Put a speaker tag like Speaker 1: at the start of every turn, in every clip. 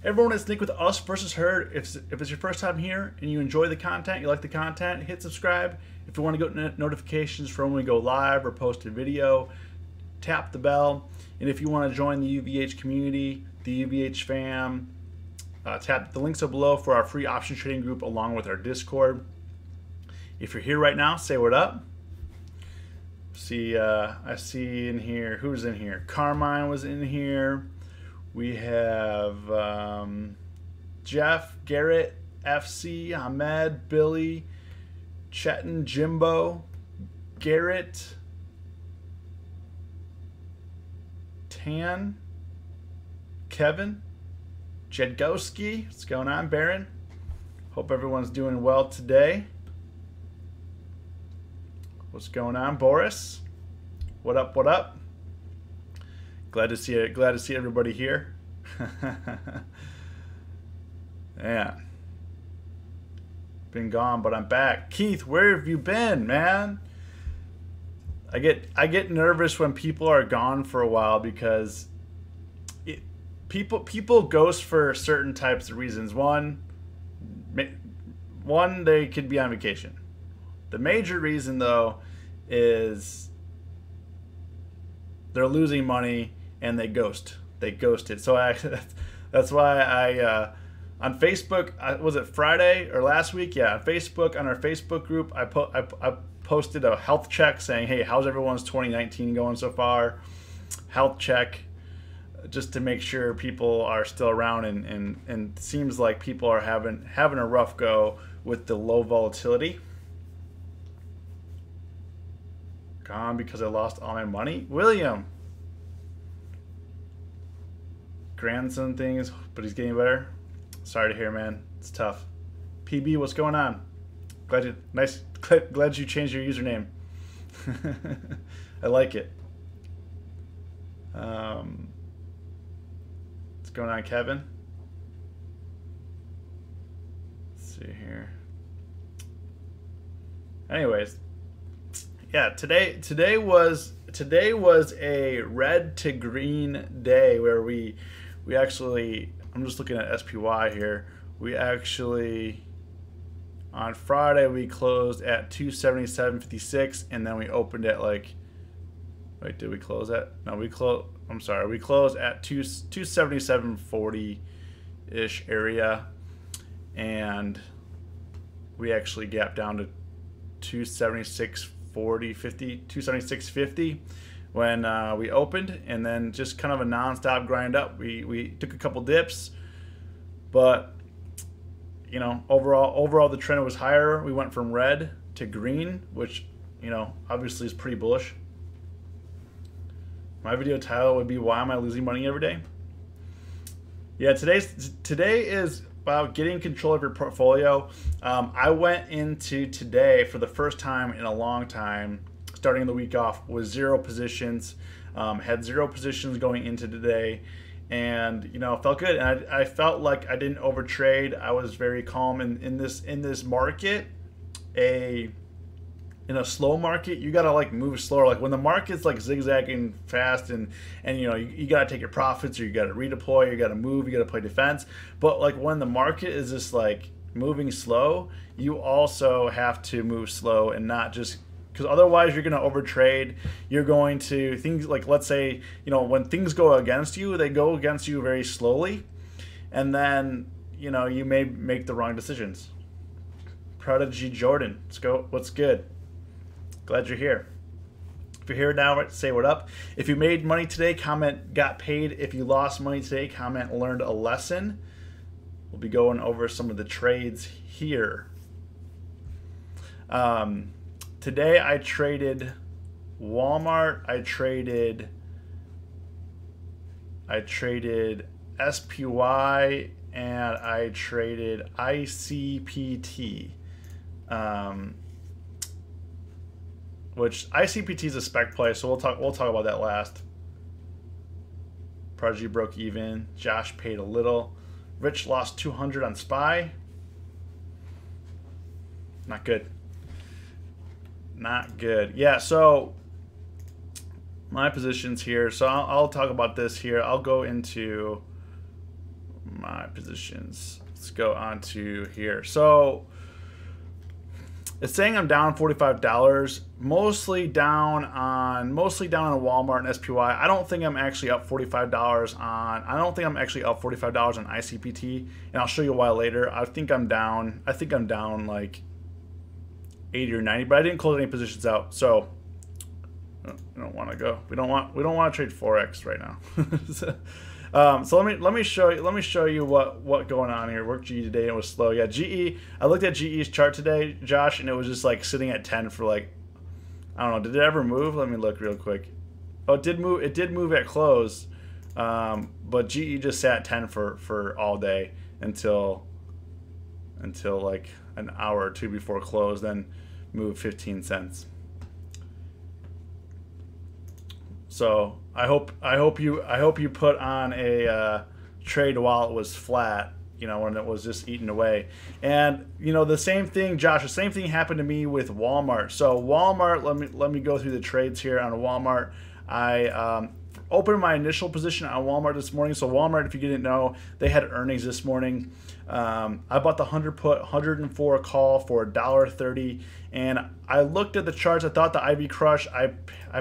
Speaker 1: Everyone, it's Nick with Us versus Herd. If it's your first time here and you enjoy the content, you like the content, hit subscribe. If you want to get notifications for when we go live or post a video, tap the bell. And if you want to join the UVH community, the UVH fam, tap the links below for our free option trading group along with our Discord. If you're here right now, say what up. I see in here, who's in here? Carmine was in here. We have Jeff, Garrett, FC, Ahmed, Billy, Chetan, Jimbo, Garrett, Tan, Kevin, Jedgowski. What's going on, Baron? Hope everyone's doing well today. What's going on, Boris? What up, what up? Glad to see it. Glad to see everybody here. Yeah. Been gone, but I'm back. Keith, where have you been, man? I get nervous when people are gone for a while because people ghost for certain types of reasons. One, they could be on vacation. The major reason, though, is they're losing money and they ghost. They ghosted. So that's why I on Facebook, was it Friday or last week? Yeah, on Facebook, on our Facebook group, I posted a health check saying, hey, how's everyone's 2019 going so far? Health check, just to make sure people are still around, and seems like people are having a rough go with the low volatility. Gone because I lost all my money. William. Grandson things, but he's getting better. Sorry to hear, man. It's tough. PB, what's going on? Glad you changed your username. I like it. What's going on, Kevin? Let's see here. Anyways, yeah, today was a red to green day where we actually, I'm just looking at SPY here. We actually, on Friday, we closed at 277.56, and then we opened at like, wait, did we close at? No, we closed at 277.40 ish area, and we actually gapped down to 276.50 when we opened, and then just kind of a non-stop grind up. We took a couple dips, but you know, overall the trend was higher. We went from red to green, which, you know, obviously is pretty bullish. My video title would be, why am I losing money every day? Yeah, today is about getting control of your portfolio. I went into today for the first time in a long time, starting the week off with 0 positions, had 0 positions going into today, and you know, felt good. And I felt like I didn't overtrade. I was very calm in this market. In a slow market, you gotta like move slower. Like when the market's like zigzagging fast, and you know, you gotta take your profits, or you gotta redeploy, you gotta move, you gotta play defense. But like when the market is just like moving slow, you also have to move slow, and not just, because otherwise you're gonna overtrade. You're going to, things like, let's say, you know, when things go against you, they go against you very slowly, and then, you know, you may make the wrong decisions. Prodigy Jordan, let's go. What's good? Glad you're here. If you're here now, say what up. If you made money today, comment got paid. If you lost money today, comment learned a lesson. We'll be going over some of the trades here. Today I traded Walmart. I traded SPY, and I traded ICPT. Which ICPT is a spec play, so we'll talk about that last. Prodigy broke even. Josh paid a little. Rich lost 200 on SPY. Not good. Not good. Yeah, so my positions here. So I'll talk about this here. I'll go into my positions? Let's go on to here. So it's saying I'm down $45, mostly down on Walmart and SPY. I don't think I'm actually up $45 on. I don't think I'm actually up $45 on ICPT, and I'll show you why later. I think I'm down like 80 or 90, but I didn't close any positions out, so we don't want to go. We don't want to trade forex right now. So let me show you what going on here. Worked GE today and it was slow. Yeah, GE. I looked at GE's chart today, Josh, and it was just like sitting at 10 for like, I don't know. Did it ever move? Let me look real quick. Oh, it did move. It did move at close, but GE just sat 10 for all day until like an hour or two before close. Then moved 15 cents. So I hope you put on a trade while it was flat, you know, when it was just eating away. And you know, the same thing, Josh. The same thing happened to me with Walmart. So Walmart, let me go through the trades here on Walmart. I opened my initial position on Walmart this morning. So Walmart, if you didn't know, they had earnings this morning. I bought the 100 put, 104 call for $1.30, and I looked at the charts. I thought the IV crush. I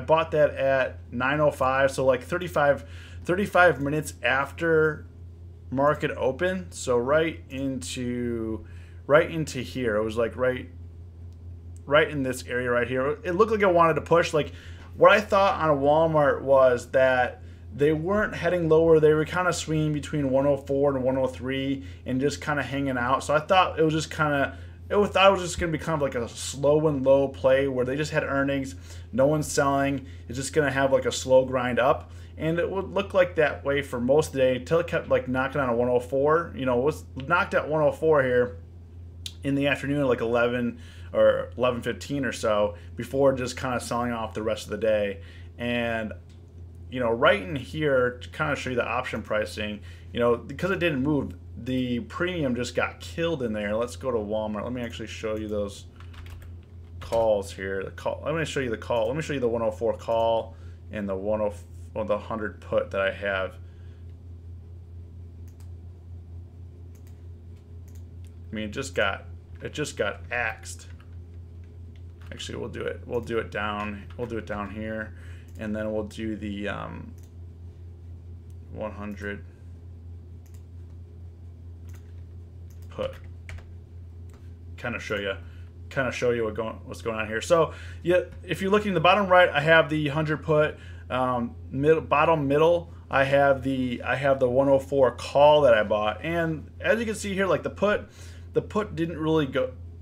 Speaker 1: bought that at 9:05, so like 35 minutes after market open. So right into here. It was like right in this area right here. It looked like it wanted to push. Like what I thought on Walmart was that they weren't heading lower. They were kind of swinging between 104 and 103 and just kind of hanging out. So I thought it was just kind of, I thought it was just going to become like a slow and low play where they just had earnings. No one's selling. It's just going to have like a slow grind up. And it would look like that way for most of the day until it kept like knocking on a 104. You know, it was knocked at 104 here in the afternoon at like 11 or 11:15 or so before just kind of selling off the rest of the day. And you know, right in here to kind of show you the option pricing, you know, because it didn't move, the premium just got killed in there. Let's go to Walmart. Let me actually show you those calls here. The call. Let me show you the call. Let me show you the 104 call and the 100 put that I have. I mean, it just got axed. Actually, we'll do it down here. And then we'll do the 100 put. Kind of show you what's going on here. So yeah, if you're looking in the bottom right, I have the 100 put. Bottom middle, I have the 104 call that I bought. And as you can see here, like the put didn't really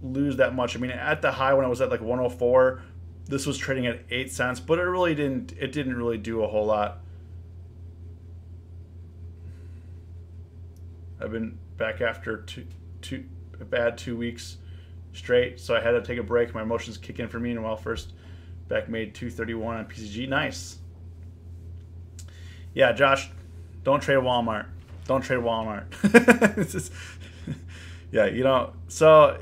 Speaker 1: lose that much. I mean, at the high when it was at like 104. This was trading at 8 cents, but it didn't really do a whole lot. I've been back after a bad 2 weeks straight, so I had to take a break. My emotions kick in for me, and first back made 231 on PCG. Nice. Yeah, Josh, don't trade Walmart. Don't trade Walmart. Yeah, you know, so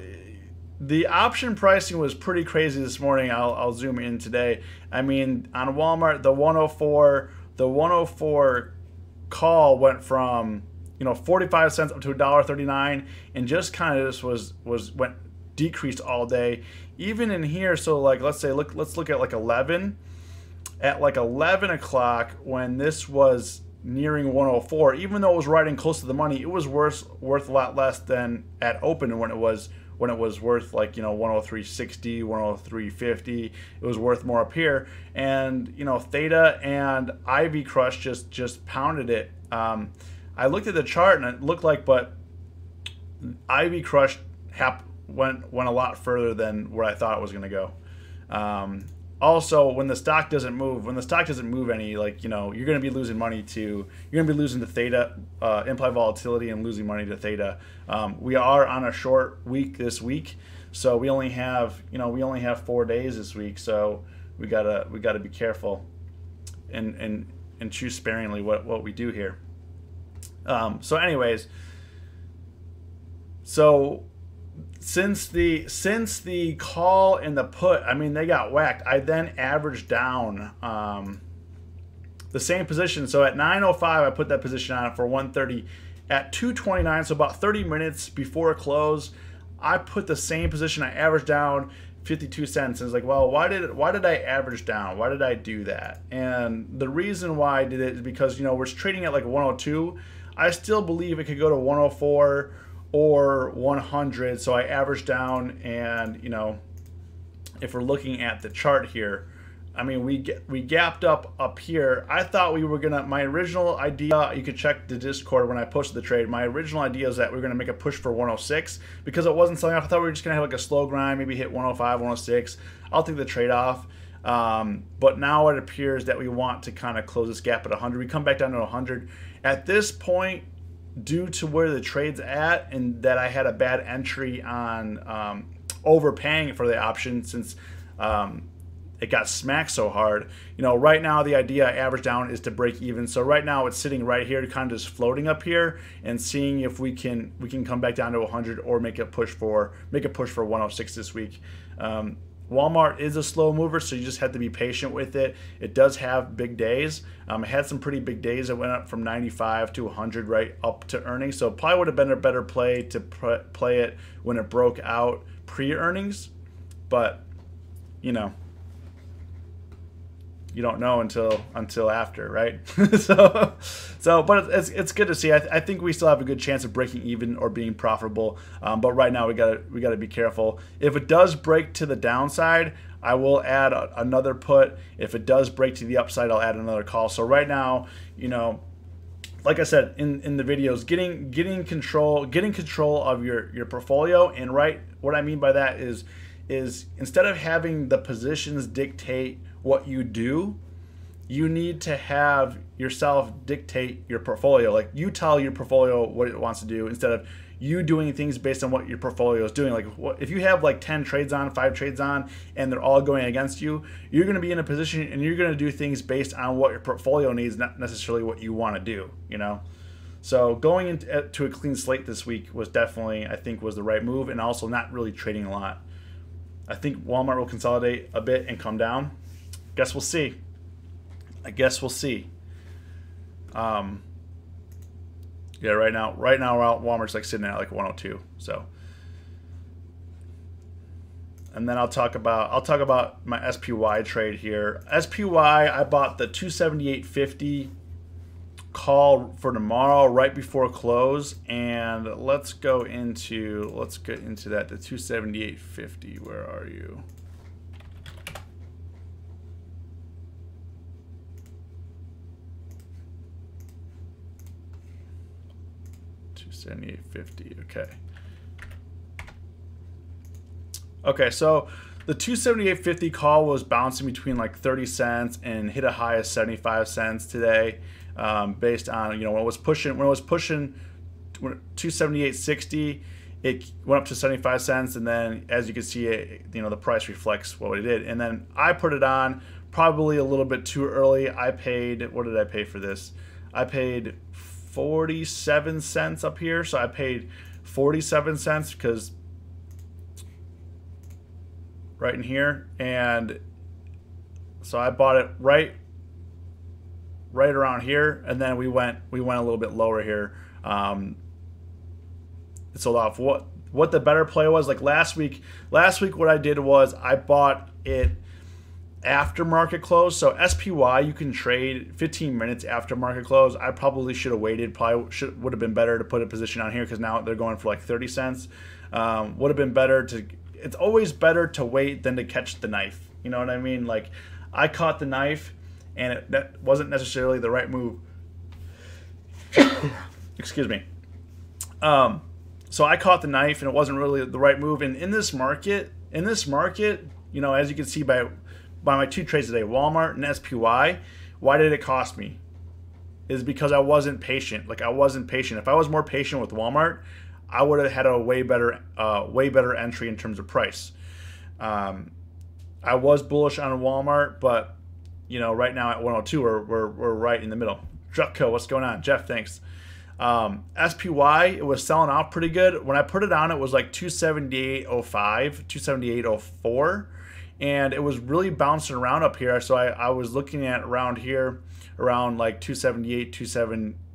Speaker 1: the option pricing was pretty crazy this morning. I'll zoom in today. I mean, on Walmart, the 104 call went from, you know, 45 cents up to $1.39, and just kind of just went decreased all day. Even in here, so like let's look at like 11. At like 11 o'clock when this was nearing 104, even though it was riding close to the money, it was worth a lot less than at open when it was worth like, you know, 103.60, 103.50. It was worth more up here. And, you know, Theta and Ivy Crush just pounded it. I looked at the chart and it looked like, but Ivy Crush went a lot further than where I thought it was going to go. Also, when the stock doesn't move any, like, you know, you're going to be losing money you're going to be losing to Theta, implied volatility, and losing money to Theta. We are on a short week this week, so we only have 4 days this week, so we gotta be careful and choose sparingly what we do here. So anyways, so since the call and the put, I mean, they got whacked. I then averaged down the same position. So at 9:05, I put that position on it for 130. at 229, so about 30 minutes before close, I put the same position. I averaged down 52 cents. And it's like, well, why did I average down? Why did I do that? And the reason why I did it is because, you know, we're trading at like 102. I still believe it could go to 104 or 100. So I averaged down, and, you know, if we're looking at the chart here, I mean, we gapped up here. I thought we were gonna, my original idea, you could check the Discord when I posted the trade, my original idea is that we were gonna make a push for 106 because it wasn't selling off. I thought we were just gonna have like a slow grind, maybe hit 105, 106. I'll take the trade off. But now it appears that we want to kind of close this gap at 100. We come back down to 100. At this point, due to where the trade's at and that I had a bad entry on overpaying for the option since it got smacked so hard. You know, right now the idea average down is to break even. So right now it's sitting right here, kind of just floating up here and seeing if we can come back down to 100 or make a push for 106 this week. Walmart is a slow mover, so you just have to be patient with it. It does have big days. It had some pretty big days. It went up from 95 to 100 right up to earnings. So it probably would have been a better play to play it when it broke out pre-earnings. But, you know, you don't know until after, right? But it's good to see. I think we still have a good chance of breaking even or being profitable. But right now we gotta be careful. If it does break to the downside, I will add another put. If it does break to the upside, I'll add another call. So right now, you know, like I said in the videos, getting control of your portfolio. And what I mean by that is instead of having the positions dictate what you do, you need to have yourself dictate your portfolio. Like, you tell your portfolio what it wants to do instead of you doing things based on what your portfolio is doing. Like, if you have like 10 trades on, 5 trades on, and they're all going against you, you're going to be in a position and you're going to do things based on what your portfolio needs, not necessarily what you want to do, you know? So going into a clean slate this week was definitely, I think, was the right move, and also not really trading a lot. I think Walmart will consolidate a bit and come down. Guess we'll see. I guess we'll see. Yeah, right now Walmart's like sitting at like 102. So, and then I'll talk about my SPY trade here. SPY, I bought the 278.50 call for tomorrow right before close, and let's get into that. The 278.50. Where are you? 278.50. Okay, so the 278.50 call was bouncing between like 30 cents and hit a high of 75 cents today, based on, you know, when it was pushing 278.60, it went up to 75 cents, and then as you can see, you know, the price reflects what it did. And then I put it on probably a little bit too early. I paid, what did I pay for this? I paid 47 cents up here. So I paid 47 cents because right in here, and so I bought it right around here, and then we went a little bit lower here. It sold off. What the better play was, like last week what I did was I bought it after market close. So SPY, you can trade 15 minutes after market close. I probably should have waited. Would have been better to put a position on here because now they're going for like 30 cents. Would have been better to. It's always better to wait than to catch the knife. You know what I mean? Like, I caught the knife, and that wasn't necessarily the right move. Excuse me. So I caught the knife, and it wasn't really the right move. And in this market, you know, as you can see by my 2 trades today, Walmart and SPY, why did it cost me? Is because I wasn't patient. Like, I wasn't patient. If I was more patient with Walmart, I would have had a way better entry in terms of price. I was bullish on Walmart, but, you know, right now at 102, we're right in the middle. Drucko, what's going on? Jeff, thanks. SPY, it was selling off pretty good. When I put it on, it was like 278.05, 278.04, and it was really bouncing around up here. So I was looking at around here, around like 278,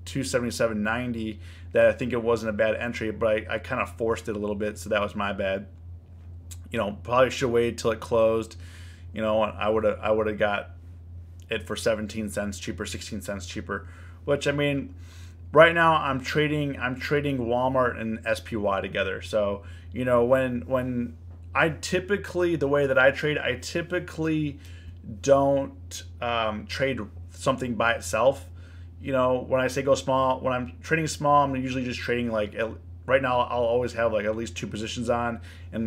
Speaker 1: 277.90 that I think it wasn't a bad entry, but I kind of forced it a little bit, so that was my bad. You know, probably should wait till it closed. You know, I would have got it for 17 cents cheaper, 16 cents cheaper. Which, I mean, right now I'm trading Walmart and SPY together. So, you know, when I typically, the way that I typically don't trade something by itself. You know, when I say go small, when I'm trading small, I'm usually just trading like, right now I'll always have like at least 2 positions on, and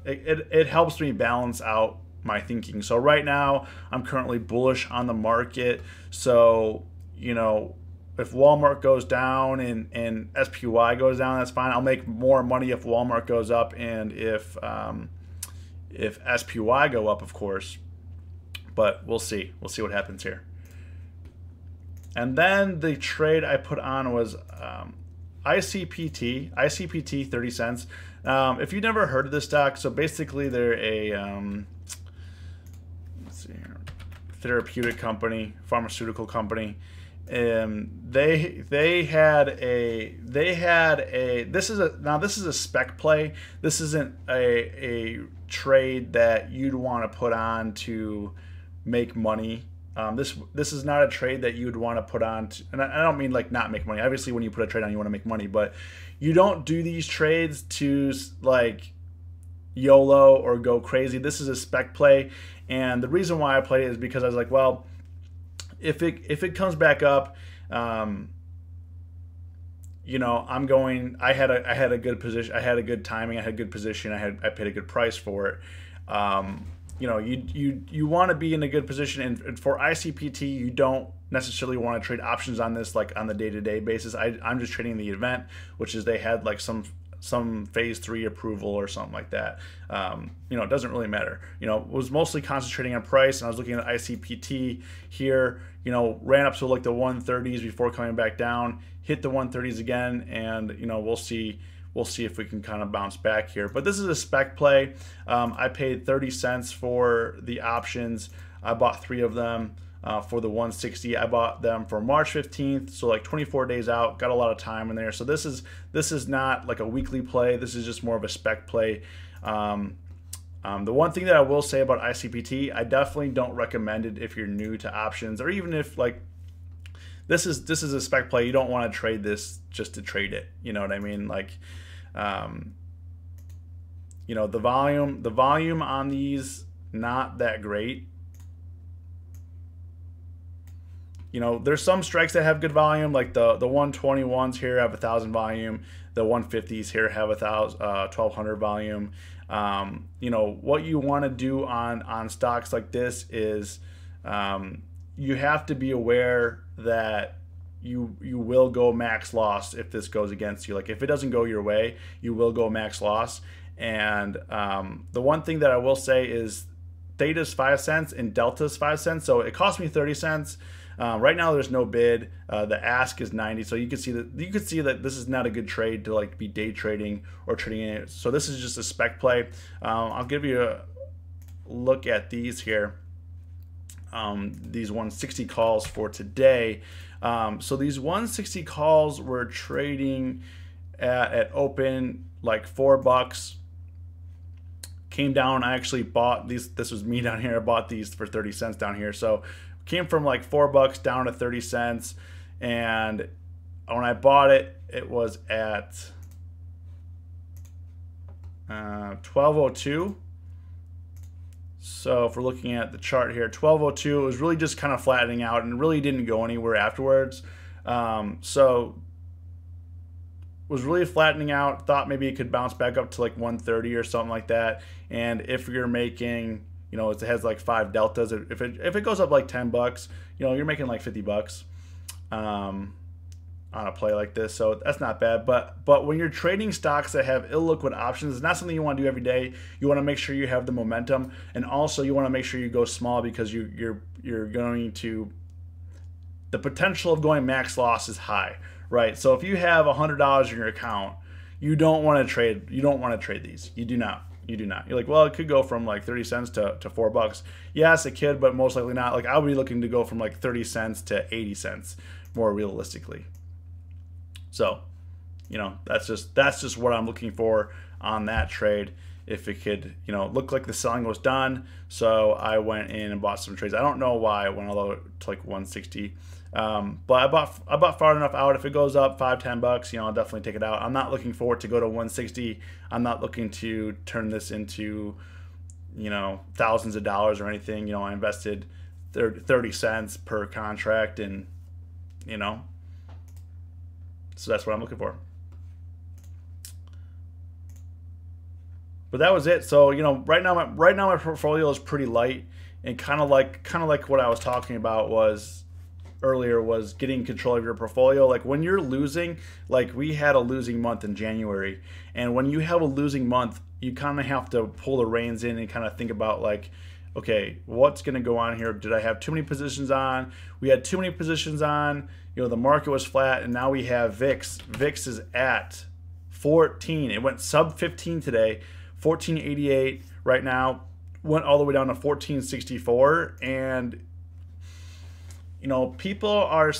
Speaker 1: it helps me balance out my thinking. So right now I'm currently bullish on the market. So, you know, if Walmart goes down and SPY goes down, that's fine. I'll make more money if Walmart goes up and if SPY go up, of course. But we'll see. We'll see what happens here. And then the trade I put on was ICPT 30 cents. If you've never heard of this stock, so basically they're a let's see here, therapeutic company, pharmaceutical company. They had a this is a spec play. This isn't a trade that you'd want to put on to make money. This is not a trade that you would want to put on and I don't mean like not make money. Obviously when you put a trade on, you want to make money, but you don't do these trades to like YOLO or go crazy. This is a spec play, and the reason why I played it is because I was like, well, if it comes back up, you know, I had a good position, I had a good timing, I had a good position, I paid a good price for it. You know, you want to be in a good position, and for ICPT, you don't necessarily want to trade options on this like on the day-to-day basis. I'm just trading the event, which is they had like some phase 3 approval or something like that. You know, it doesn't really matter. You know, it was mostly concentrating on price, and I was looking at ICPT here. You know, ran up to like the 130s before coming back down, hit the 130s again, and you know, we'll see if we can kind of bounce back here. But this is a spec play. I paid 30 cents for the options. I bought 3 of them for the 160. I bought them for March 15th, so like 24 days out. Got a lot of time in there. So this is not like a weekly play. This is just more of a spec play. The one thing that I will say about ICPT, I definitely don't recommend it if you're new to options, or even if like this is a spec play. You don't want to trade this just to trade it. You know what I mean? Like, you know, the volume on these not that great. You know, there's some strikes that have good volume, like the 121s here have 1,000 volume. The 150s here have 1,200 volume. You know, what you want to do on stocks like this is you have to be aware that you will go max loss if this goes against you. Like if it doesn't go your way, you will go max loss. And the one thing that I will say is theta's 5 cents and delta's 5 cents. So it cost me 30 cents. Right now there's no bid. The ask is 90. So you can see that this is not a good trade to like be day trading or trading it. So this is just a spec play. I'll give you a look at these here. These 160 calls for today. So these 160 calls were trading at open like $4. Came down. I actually bought these. This was me down here. I bought these for 30 cents down here. So came from like $4 down to 30 cents. And when I bought it, it was at 1202. So if we're looking at the chart here, 1202, it was really just kind of flattening out and really didn't go anywhere afterwards. So was really flattening out, thought maybe it could bounce back up to like 130 or something like that. And if you're making, you know, it has like 5 deltas. If it goes up like $10, you know, you're making like $50 on a play like this. So that's not bad. But when you're trading stocks that have illiquid options, it's not something you want to do every day. You want to make sure you have the momentum, and also you want to make sure you go small because you're going to, the potential of going max loss is high, right? So if you have $100 in your account, you don't want to trade. You don't want to trade these. You do not. You do not. You're like, well, it could go from like 30 cents to $4. Yes, it could, but most likely not. Like I would be looking to go from like 30 cents to 80 cents more realistically. So, that's just what I'm looking for on that trade. If it could, look like the selling was done, so I went in and bought some trades. I don't know why I went all the way to like 160, but I bought far enough out. If it goes up $5-10, I'll definitely take it out. I'm not looking for it to go to 160. I'm not looking to turn this into, thousands of dollars or anything. I invested 30 cents per contract, and so that's what I'm looking for. But that was it. So right now my portfolio is pretty light, and kind of like what I was talking about was earlier, was getting control of your portfolio. Like when you're losing, like we had a losing month in January, and when you have a losing month, you kind of have to pull the reins in and kind of think about like, okay, what's going to go on here? Did I have too many positions on? We had too many positions on. The market was flat, and now we have VIX. VIX is at 14. It went sub 15 today. 1488 right now, went all the way down to 1464, and people are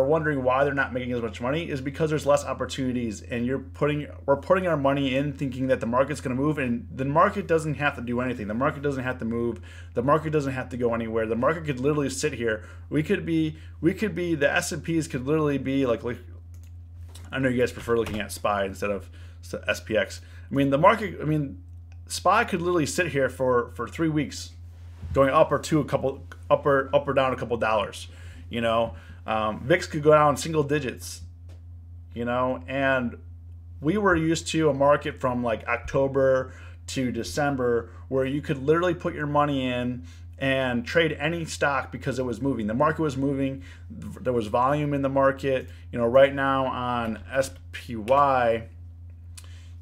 Speaker 1: wondering why they're not making as much money is because there's less opportunities, and we're putting our money in thinking that the market's going to move, and the market doesn't have to do anything. The market doesn't have to move. The market doesn't have to go anywhere. The market could literally sit here. We could be the S&Ps could literally be like I know you guys prefer looking at SPY instead of SPX. SPY could literally sit here for 3 weeks, going up or down a couple dollars. VIX could go down single digits. And we were used to a market from like October to December where you could literally put your money in and trade any stock because it was moving. The market was moving. There was volume in the market. Right now on SPY,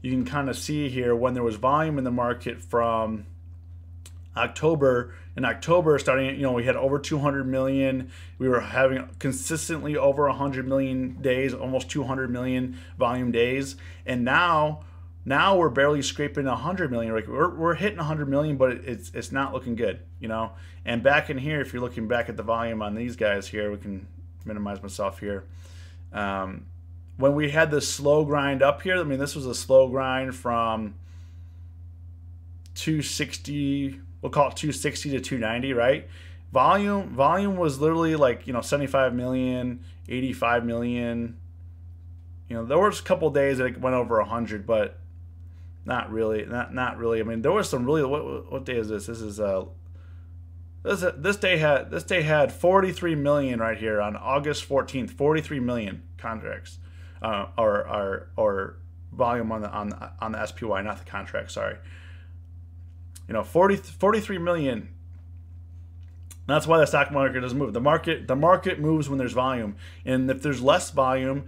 Speaker 1: you can kind of see here when there was volume in the market from October. In October, starting, we had over 200 million. We were having consistently over 100 million days, almost 200 million volume days. And now we're barely scraping 100 million. Like we're hitting 100 million, but it's not looking good, And back in here, if you're looking back at the volume on these guys here, we can minimize myself here. When we had this slow grind up here, this was a slow grind from 260, we'll call it 260 to 290, right? Volume was literally like, 75 million, 85 million. There was a couple days that it went over 100, but not really. Not really. There was some really, what day is this? This day had 43 million right here on August 14th, 43 million contracts. Or volume on the SPY, not the contract. Sorry, 43 million. That's why the stock market doesn't move. The market moves when there's volume, and if there's less volume,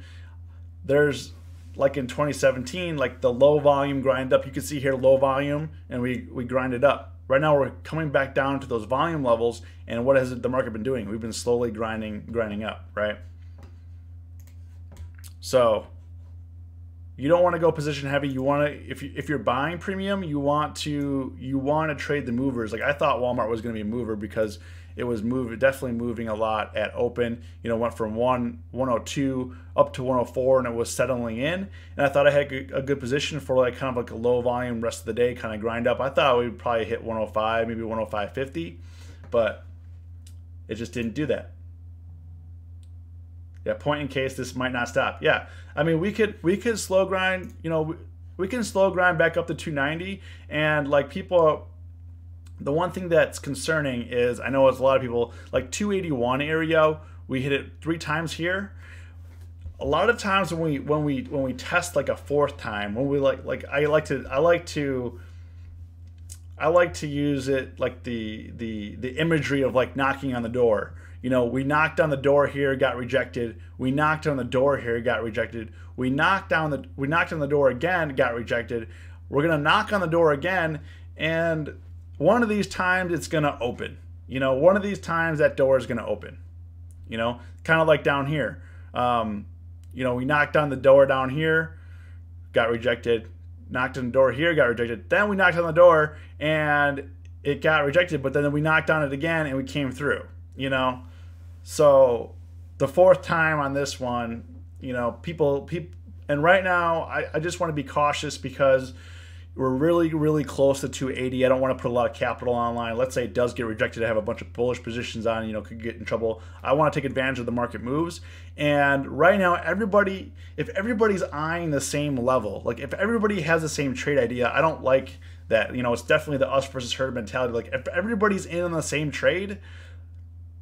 Speaker 1: there's like in 2017, like the low volume grind up. You can see here low volume, and we grind it up. Right now we're coming back down to those volume levels, and what has the market been doing? We've been slowly grinding up, right? So you don't want to go position heavy. You want to, if you're buying premium, you want to trade the movers. Like I thought Walmart was going to be a mover because it was definitely moving a lot at open. Went from 102 up to 104, and it was settling in. And I thought I had a good position for like kind of like a low volume rest of the day kind of grind up. I thought we would probably hit 105, maybe 105.50, but it just didn't do that. Yeah, point in case this might not stop. Yeah, we could slow grind. We can slow grind back up to 290, and like people, the one thing that's concerning is I know it's a lot of people like 281 area. We hit it 3 times here. A lot of times when we test like a 4th time, when we like I like to use it like the imagery of like knocking on the door. We knocked on the door here, got rejected. We knocked on the door here, got rejected. We knocked on the door again, got rejected. We're gonna knock on the door again, and one of these times it's gonna open. One of these times that door is gonna open. Kind of like down here. We knocked on the door down here, got rejected. Knocked on the door here, got rejected. Then we knocked on the door and it got rejected, but then we knocked on it again and we came through. So the 4th time on this one, people, and right now I just want to be cautious because we're really close to 280. I don't want to put a lot of capital online. Let's say it does get rejected. I have a bunch of bullish positions on, could get in trouble. I want to take advantage of the market moves. And right now, if everybody's eyeing the same level, like if everybody has the same trade idea, I don't like that. It's definitely the us versus herd mentality. Like if everybody's in on the same trade,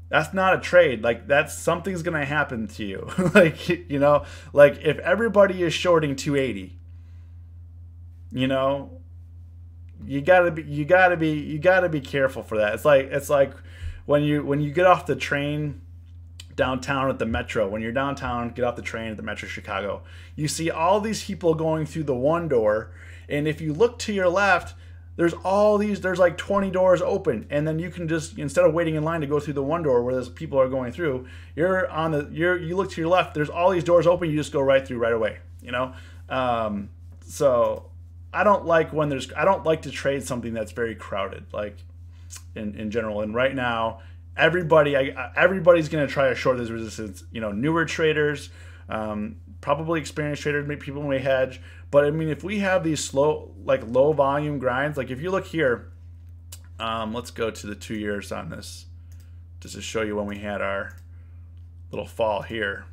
Speaker 1: that's not a trade. Like that's something's going to happen to you. like if everybody is shorting 280, you gotta be careful for that. It's like when you get off the train downtown at the Metro. When you're downtown, get off the train at the Metro Chicago. You see all these people going through the one door, and if you look to your left, there's like 20 doors open, and then you can just, instead of waiting in line to go through the one door where those people are going through, you look to your left, there's all these doors open, you just go right through right away. So I don't like to trade something that's very crowded, like in general. And right now, everybody's going to try to short this resistance. Newer traders, probably experienced traders, maybe people may hedge. But I mean, if we have these low volume grinds, like if you look here, let's go to the 2 years on this, just to show you when we had our little fall here.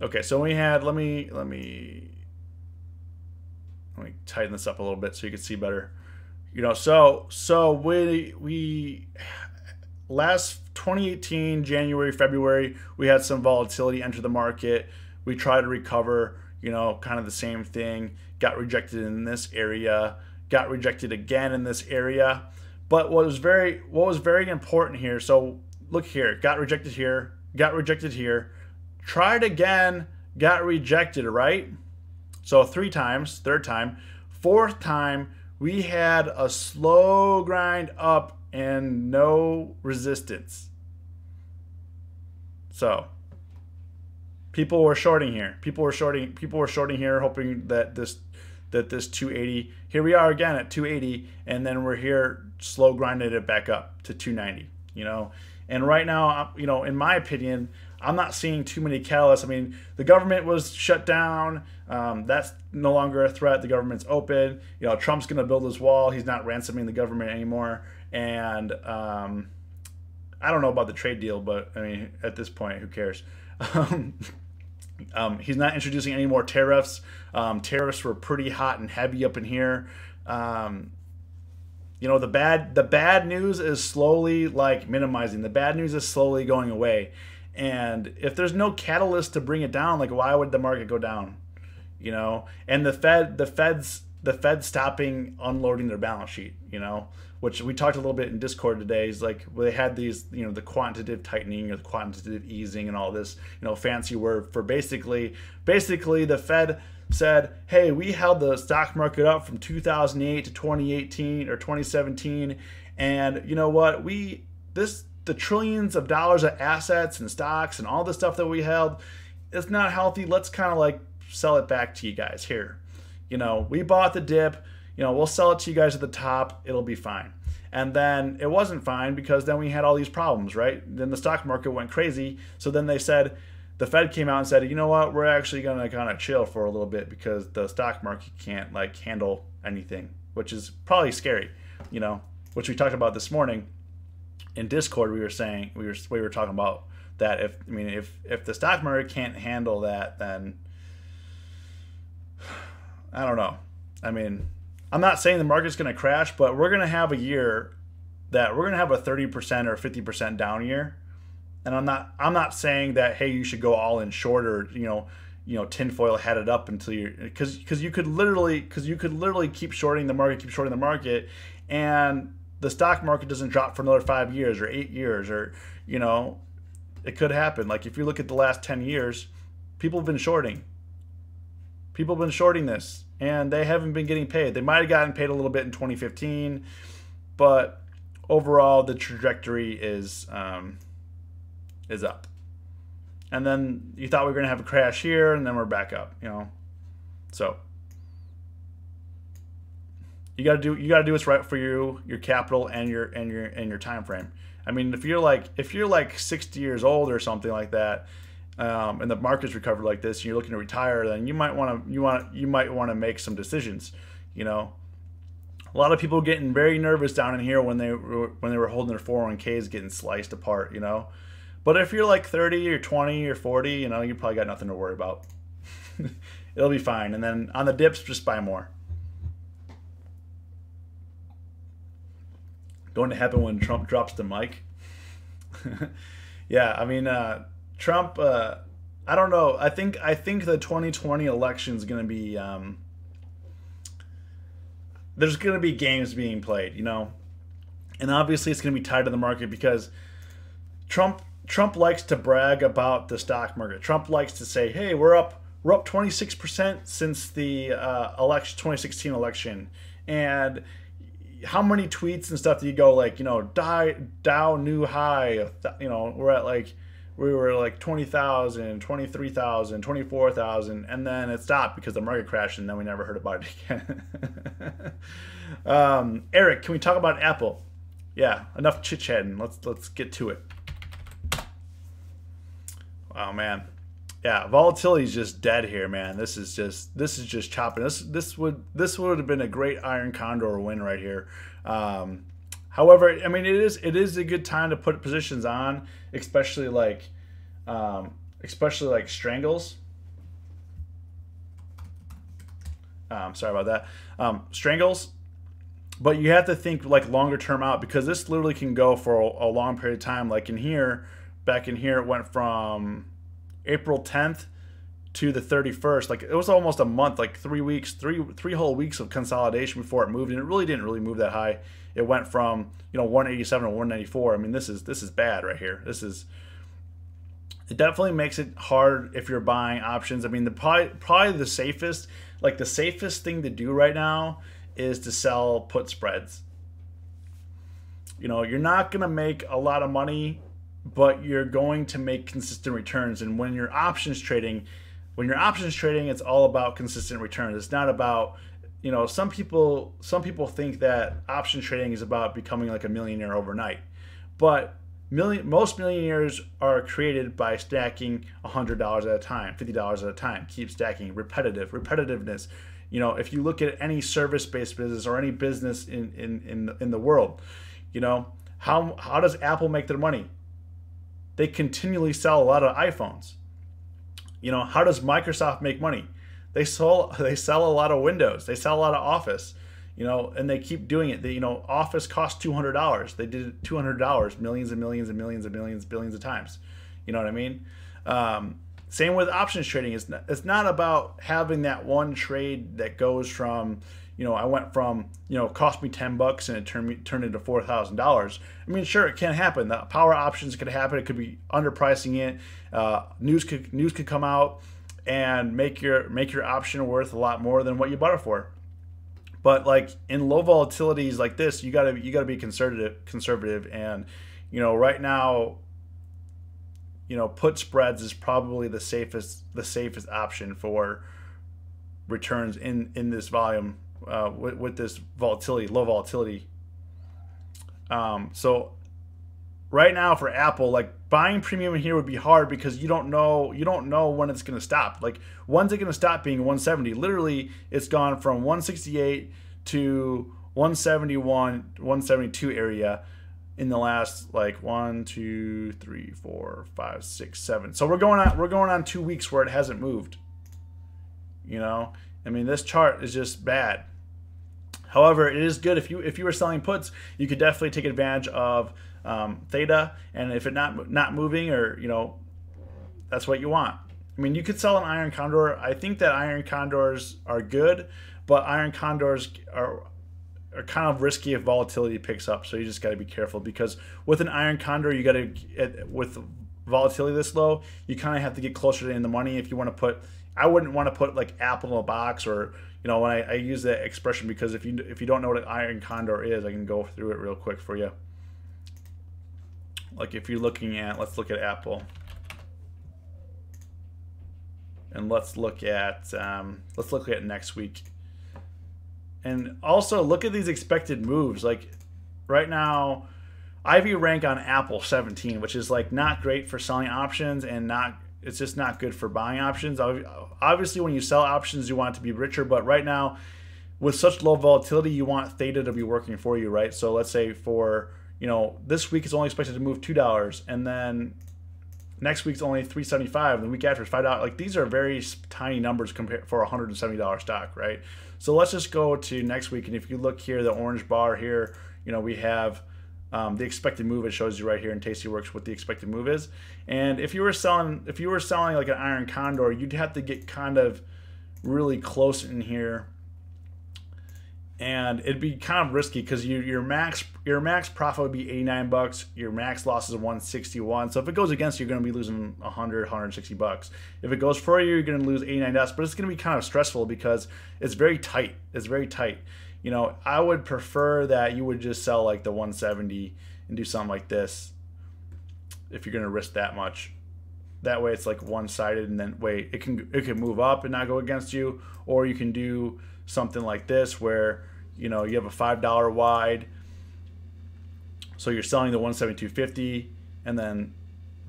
Speaker 1: Okay, so we had, let me tighten this up a little bit so you can see better. So we last 2018, January, February, we had some volatility enter the market. We tried to recover, kind of the same thing. Got rejected in this area, got rejected again in this area. But what was very important here, so look here, got rejected here, tried again, got rejected, right? So 3 times, third time, fourth time, we had a slow grind up and no resistance. So people were shorting here. People were shorting here, hoping that this 280. Here we are again at 280, and then we're here slow grinded it back up to 290. And right now, in my opinion, I'm not seeing too many catalysts. I mean, the government was shut down. That's no longer a threat. The government's open. Trump's going to build his wall. He's not ransoming the government anymore. And I don't know about the trade deal, but I mean, at this point, who cares? He's not introducing any more tariffs. Tariffs were pretty hot and heavy up in here. The bad news is slowly minimizing. The bad news is slowly going away. And if there's no catalyst to bring it down, why would the market go down? And the Fed stopping unloading their balance sheet, which we talked a little bit in Discord today, is they had these, the quantitative tightening or the quantitative easing and all this, fancy word for basically the Fed said, hey, we held the stock market up from 2008 to 2018 or 2017, and you know what, the trillions of dollars of assets and stocks and all the stuff that we held, it's not healthy. Let's kind of sell it back to you guys here. We bought the dip, we'll sell it to you guys at the top. It'll be fine. And then it wasn't fine because then we had all these problems, right? Then the stock market went crazy. So then the Fed came out and said, you know what, we're actually going to kind of chill for a little bit because the stock market can't handle anything, which is probably scary, which we talked about this morning. In Discord, we were talking about that. If the stock market can't handle that, then I don't know. I mean, I'm not saying the market's going to crash, but we're going to have a year that we're going to have a 30% or 50% down year. And I'm not saying that, hey, you should go all in short or tinfoil hat it up until you, because you could literally keep shorting the market, and the stock market doesn't drop for another 5 years or 8 years, or it could happen. If you look at the last 10 years, people have been shorting this, and they haven't been getting paid. They might have gotten paid a little bit in 2015, but overall the trajectory is up. And then you thought we were going to have a crash here, and then we're back up. So you got to do what's right for you, your capital, and your time frame. I mean, if you're 60 years old or something like that, and the market's recovered like this, and you're looking to retire, then you might want to you might want to make some decisions. You know, a lot of people getting very nervous down in here when they were holding their 401ks getting sliced apart. You know, but if you're like 30 or 20 or 40, you know, you probably got nothing to worry about. It'll be fine. And then on the dips, just buy more. Going to happen when Trump drops the mic. Yeah, I mean, Trump. I don't know. I think the 2020 election is going to be. There's going to be games being played, you know, and obviously it's going to be tied to the market because Trump likes to brag about the stock market. Trump likes to say, "Hey, we're up 26% since the 2016 election," and how many tweets and stuff do you go like, you know, Dow new high, you know, we were like 20,000, 23,000, 24,000, and then it stopped because the market crashed, and then we never heard about it again. Eric, can we talk about Apple? Yeah, enough chit chatting. Let's get to it. Oh man, yeah, volatility is just dead here, man. This is just chopping. This would have been a great iron condor win right here. However, I mean, it is a good time to put positions on, especially like strangles. Sorry about that. Strangles. But you have to think like longer term out, because this literally can go for a long period of time. Like in here, back in here, it went from April 10th to the 31st. Like it was almost a month, like 3 weeks, three whole weeks of consolidation before it moved, and it really didn't move that high. It went from, you know, 187 to 194. I mean, this is bad right here. It definitely makes it hard if you're buying options. I mean, probably the safest thing to do right now is to sell put spreads. You know, you're not going to make a lot of money, but you're going to make consistent returns. And when you're options trading, it's all about consistent returns. It's not about, you know, some people think that option trading is about becoming like a millionaire overnight. But most millionaires are created by stacking $100 at a time, $50 at a time. Keep stacking. Repetitiveness. You know, if you look at any service-based business or any business in the world, you know, how does Apple make their money? They continually sell a lot of iPhones. You know, how does Microsoft make money? They sell a lot of Windows. They sell a lot of Office. You know, and they keep doing it. Office cost $200. They did it $200 millions and millions and millions and millions, billions of times. You know what I mean? Same with options trading. It's not about having that one trade that goes from, you know, I went from, you know, cost me $10 and it turned into $4,000. I mean, sure, it can happen. The power options could happen. It could be underpricing it. News could come out and make your option worth a lot more than what you bought it for. But like in low volatilities like this, you gotta be conservative, and you know, right now, you know, put spreads is probably the safest option for returns in this volume with this low volatility. So right now for Apple, like buying premium in here would be hard because you don't know when it's gonna stop. Like when's it gonna stop being 170? Literally, it's gone from 168 to 171, 172 area in the last like 1, 2, 3, 4, 5, 6, 7. So we're going on 2 weeks where it hasn't moved. You know, I mean, this chart is just bad. However, it is good if you were selling puts, you could definitely take advantage of theta, and if it not moving, or you know, that's what you want. I mean, you could sell an iron condor. I think that iron condors are good, but iron condors are kind of risky if volatility picks up. So you just got to be careful, because with an iron condor, you got to, with volatility this low, you kind of have to get closer to in the money if you want to put. I wouldn't want to put like Apple in a box, or you know, when I use that expression, because if you don't know what an iron condor is, I can go through it real quick for you. Like if you're looking at, let's look at Apple, and let's look at next week, and also look at these expected moves. Like right now, IV rank on Apple 17, which is like not great for selling options, and not it's just not good for buying options. Obviously, when you sell options, you want it to be richer, but right now, with such low volatility, you want theta to be working for you, right? So let's say for, this week it's only expected to move $2, and then next week's only $3.75, and the week after it's $5. Like, these are very tiny numbers compared for a $170 stock, right? So let's just go to next week, and if you look here, the orange bar here, we have the expected move. It shows you right here in Tastyworks what the expected move is. And if you were selling like an iron condor, you'd have to get kind of really close in here, and it'd be kind of risky because your max profit would be $89. Your max loss is 161. So if it goes against you, you're going to be losing 160 bucks. If it goes for you, you're going to lose $89. But it's going to be kind of stressful because it's very tight. It's very tight. I would prefer that you would just sell like the 170 and do something like this if you're going to risk that much. That way it's like one-sided, and then it can move up and not go against you, or you can do something like this where you have a $5 wide, so you're selling the 172.50 and then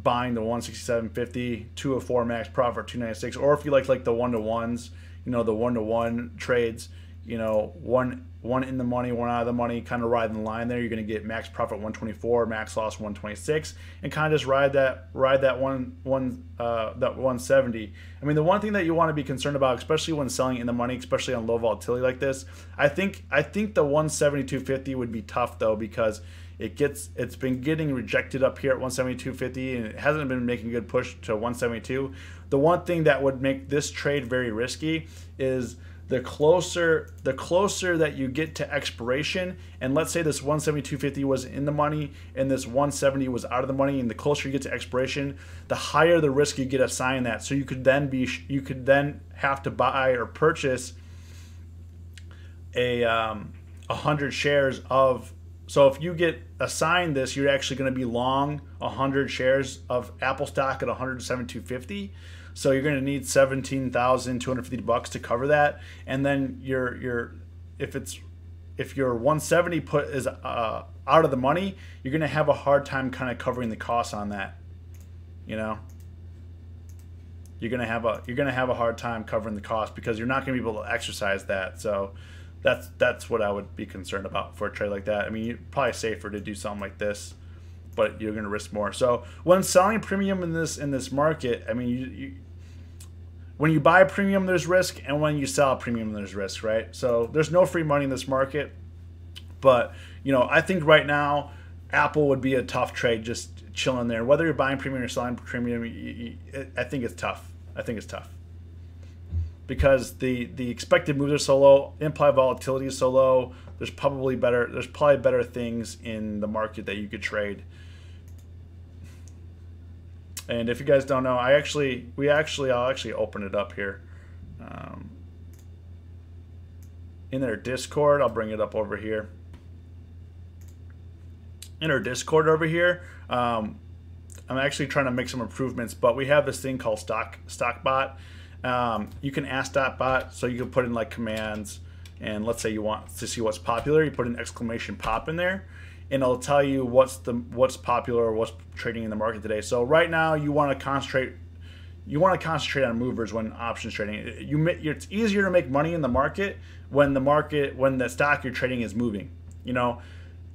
Speaker 1: buying the 167.50, 204 max profit, 296. Or if you like the one-to-ones, the one-to-one trades, one in the money, one out of the money, kind of riding the line there. You're going to get max profit 124, max loss 126, and kind of just ride that 170. I mean, the one thing that you want to be concerned about, especially when selling in the money, especially on low volatility like this, I think the 172.50 would be tough though, because it's been getting rejected up here at 172.50, and it hasn't been making a good push to 172. The one thing that would make this trade very risky is the closer that you get to expiration, and let's say this 172.50 was in the money and this 170 was out of the money, and the closer you get to expiration, the higher the risk you get assigned that. So you could then have to buy or purchase 100 shares of. So if you get assigned this, you're actually going to be long 100 shares of Apple stock at 172.50. So you're going to need $17,250 to cover that, and then if your 170 put is out of the money, you're going to have a hard time kind of covering the costs on that. You're going to have a hard time covering the cost because you're not going to be able to exercise that. So that's what I would be concerned about for a trade like that. I mean, you're probably safer to do something like this, but you're going to risk more. So when selling premium in this market, I mean, when you buy a premium, there's risk, and when you sell a premium, there's risk, right? So there's no free money in this market. But I think right now Apple would be a tough trade, just chilling there. Whether you're buying premium or selling premium, I think it's tough. I think it's tough because the expected moves are so low, implied volatility is so low. There's probably better things in the market that you could trade. And if you guys don't know, I'll actually open it up here. In their Discord, I'll bring it up over here. In our Discord over here, I'm actually trying to make some improvements, but we have this thing called StockBot. You can ask StockBot, so you can put in like commands, and let's say you want to see what's popular, you put an exclamation pop in there, and it'll tell you what's popular or what's trading in the market today. So right now you want to concentrate on movers when options trading. It's easier to make money in the market when the stock you're trading is moving.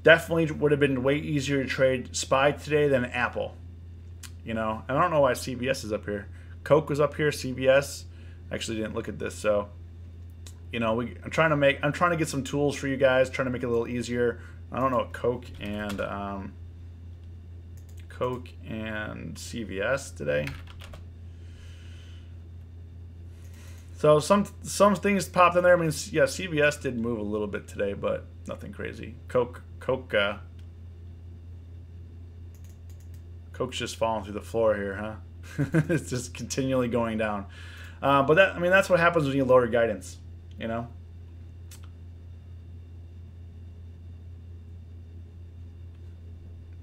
Speaker 1: Definitely would have been way easier to trade SPY today than Apple. And I don't know why CVS is up here. Coke was up here, CVS. Actually didn't look at this, so I'm trying to get some tools for you guys, trying to make it a little easier. I don't know what Coke and CVS today. So some things popped in there. I mean, yeah, CVS did move a little bit today, but nothing crazy. Coke's just falling through the floor here, huh? It's just continually going down. But that's what happens when you lower guidance,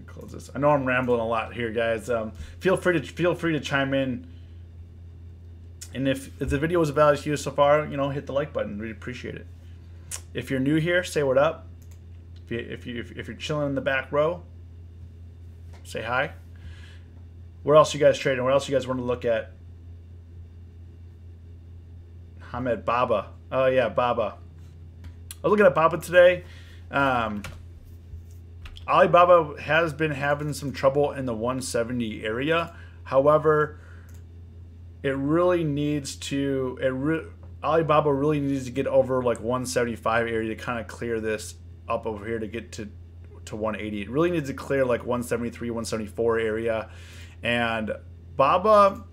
Speaker 1: Close this. I know I'm rambling a lot here, guys. Feel free to chime in. And if the video was of value to you so far, hit the like button. Really appreciate it. If you're new here, say what up. If you're chilling in the back row, say hi. Where else you guys trading? What else you guys want to look at? Hamed Baba. Oh yeah, Baba. I was looking at Baba today. Alibaba has been having some trouble in the 170 area. However, it really needs to. Alibaba really needs to get over like 175 area to kind of clear this up over here to get to 180. It really needs to clear like 173, 174 area. And Baba,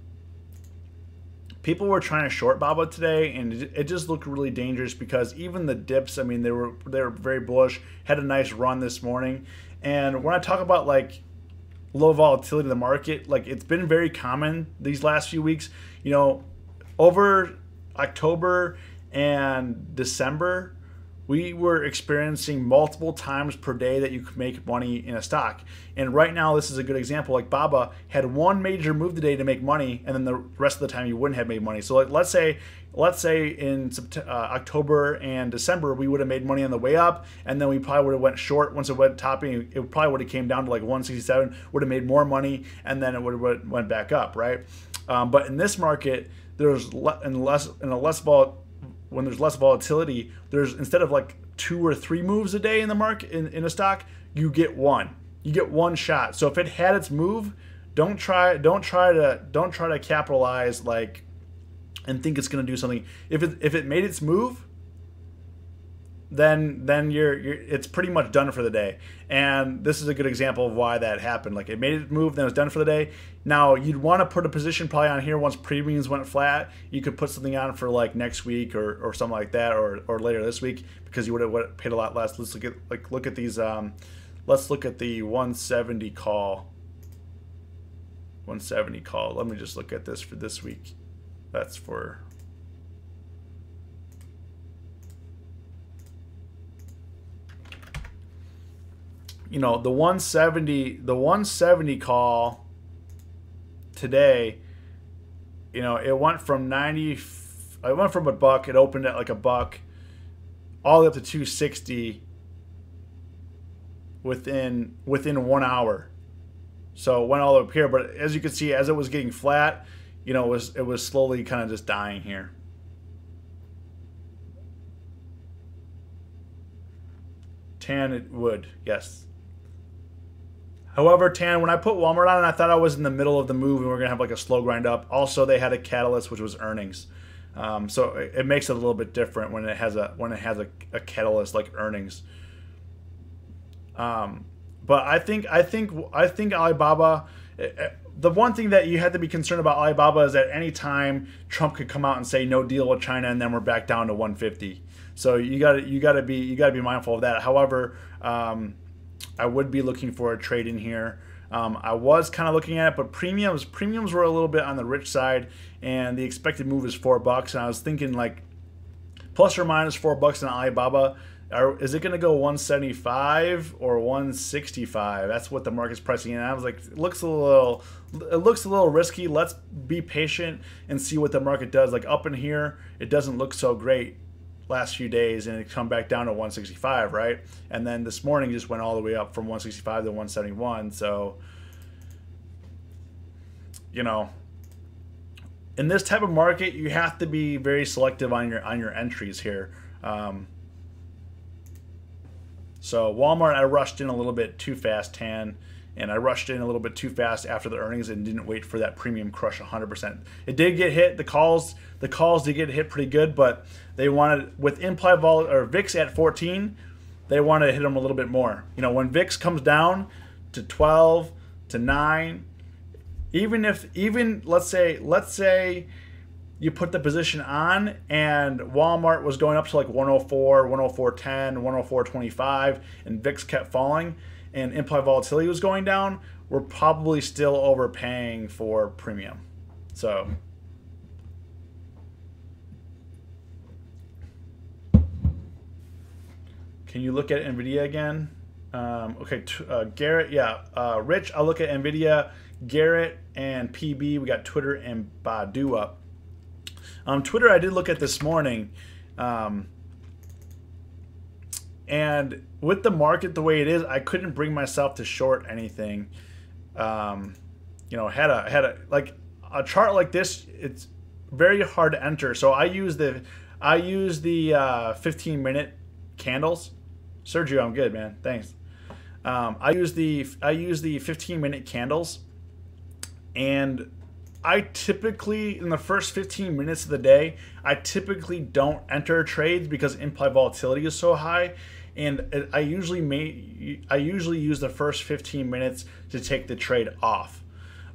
Speaker 1: people were trying to short Baba today, and it just looked really dangerous because even the dips, I mean, they were very bullish, had a nice run this morning. And when I talk about like low volatility in the market, like it's been very common these last few weeks, you know, over October and December, we were experiencing multiple times per day that you could make money in a stock. And right now, this is a good example. Like Baba had one major move today to make money, and then the rest of the time you wouldn't have made money. So like, let's say in October and December, we would have made money on the way up, and then we probably would have went short. Once it went topping, it probably would have came down to like 167, would have made more money, and then it would have went back up, right? But in this market, when there's less volatility, there's, instead of like 2 or 3 moves a day in the market in a stock, you get one. You get one shot. So if it had its move, don't try to capitalize like and think it's going to do something. If it made its move, then it's pretty much done for the day. And this is a good example of why that happened. Like it made its move, then it was done for the day. Now you'd want to put a position probably on here once premiums went flat. You could put something on for like next week or something like that, or later this week, because you would have paid a lot less. Let's look at these. Let's look at the 170 call. 170 call. Let me just look at this for this week. That's for. You know, the 170 call today, you know, it went from a buck, it opened at like a buck, all the way up to 260 within 1 hour. So it went all up here, but as you can see, as it was getting flat, you know, it was slowly kind of just dying here. Tan, it would, yes. However, Tan, when I put Walmart on, I thought I was in the middle of the move and we are going to have like a slow grind up. Also, they had a catalyst, which was earnings. So it makes it a little bit different when it has a catalyst like earnings. But I think Alibaba, the one thing that you have to be concerned about Alibaba is at any time Trump could come out and say no deal with China, and then we're back down to 150. So you got to be mindful of that. However, I would be looking for a trade in here. I was kind of looking at it, but premiums were a little bit on the rich side, and the expected move is $4. And I was thinking like plus or minus $4 in Alibaba. Is it going to go 175 or 165? That's what the market's pricing in. And I was like, it looks a little risky. Let's be patient and see what the market does. Like up in here, it doesn't look so great last few days, and it come back down to 165, right? And then this morning just went all the way up from 165 to 171. So, you know, in this type of market, you have to be very selective on your entries here. So Walmart, I rushed in a little bit too fast, Tan, and I rushed in a little bit too fast after the earnings and didn't wait for that premium crush 100%. It did get hit. The calls did get hit pretty good, but they wanted, with implied vol or VIX at 14, they wanted to hit them a little bit more. You know, when VIX comes down to 12 to 9, even let's say you put the position on and Walmart was going up to like 104, 104.10, 104.25, and VIX kept falling and implied volatility was going down, we're probably still overpaying for premium. So can you look at NVIDIA again? Okay, Garrett, yeah. Rich, I'll look at NVIDIA, Garrett, and PB. We got Twitter and Baidu up. Twitter I did look at this morning, and with the market the way it is, I couldn't bring myself to short anything. you know, had a like a chart like this. It's very hard to enter. So I use the 15-minute candles. Sergio, I'm good, man. Thanks. I use the 15-minute candles, and I typically, in the first 15 minutes of the day, I typically don't enter trades because implied volatility is so high, and I usually use the first 15 minutes to take the trade off.